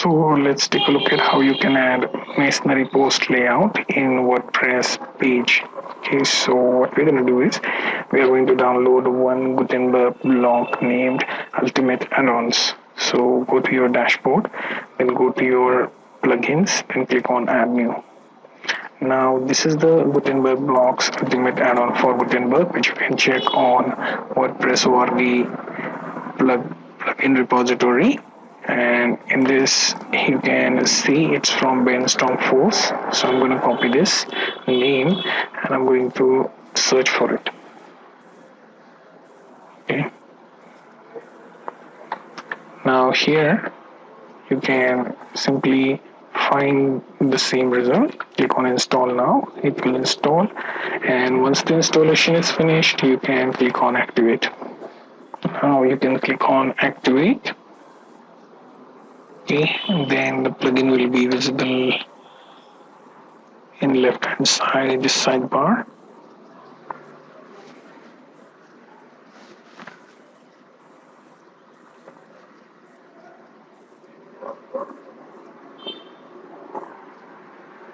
So let's take a look at how you can add Masonary post layout in WordPress page. Okay, so what we're going to do is we are going to download one Gutenberg block named Ultimate Add-ons. So go to your dashboard, then go to your plugins, then click on Add New. Now this is the Gutenberg blocks Ultimate Add-on for Gutenberg, which you can check on WordPress org plugin repository. And in this you can see it's from Brainstorm Force. So I'm going to copy this name and I'm going to search for it. Okay. Now here you can simply find the same result. Click on install now. It will install, and once the installation is finished you can click on activate. Now you can click on activate. Okay, and then the plugin will be visible in left hand side in this sidebar.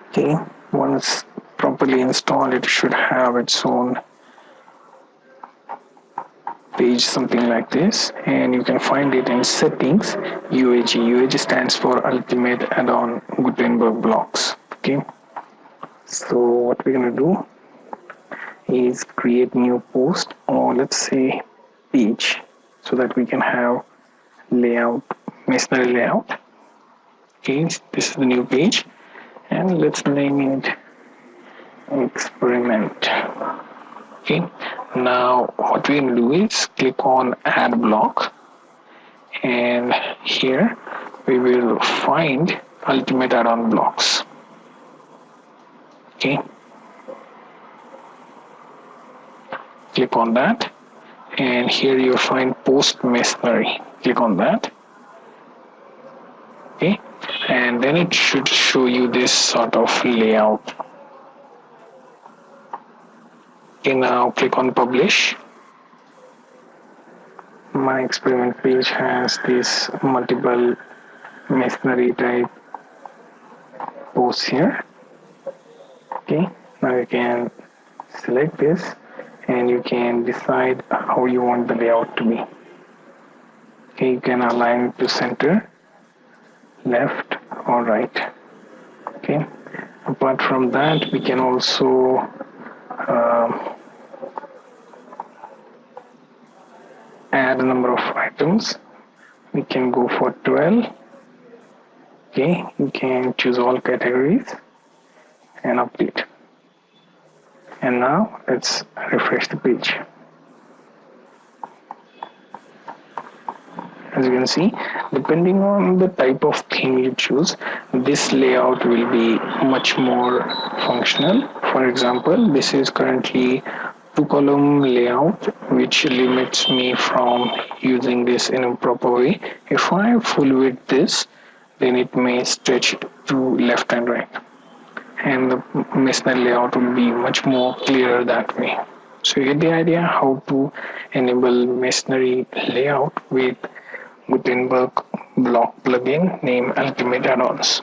Okay, once properly installed, it should have its own page, something like this, and you can find it in settings, UAG. UAG stands for Ultimate Add-on Gutenberg blocks. Okay, so what we're going to do is create new post, or let's say page, so that we can have layout, Masonary layout. Okay, this is the new page, and let's name it experiment. Okay, now what we're going to do is click on add block, and here we will find Ultimate Add-on blocks. Okay, click on that, and here you'll find post Masonary. Click on that. Okay, and then it should show you this sort of layout. Okay, now click on publish. My experiment page has this multiple Masonary type posts here. Okay, now you can select this and you can decide how you want the layout to be. Okay, you can align it to center, left or right. Okay, apart from that we can also add a number of items. We can go for 12. Okay, you can choose all categories and update. And now let's refresh the page. As you can see, depending on the type of theme you choose, this layout will be much more functional. For example, this is currently 2-column layout, which limits me from using this in a proper way. If I full width this, then it may stretch to left and right, and the Masonary layout will be much more clearer that way. So you get the idea how to enable Masonary layout with Gutenberg block plugin named Ultimate Add-ons.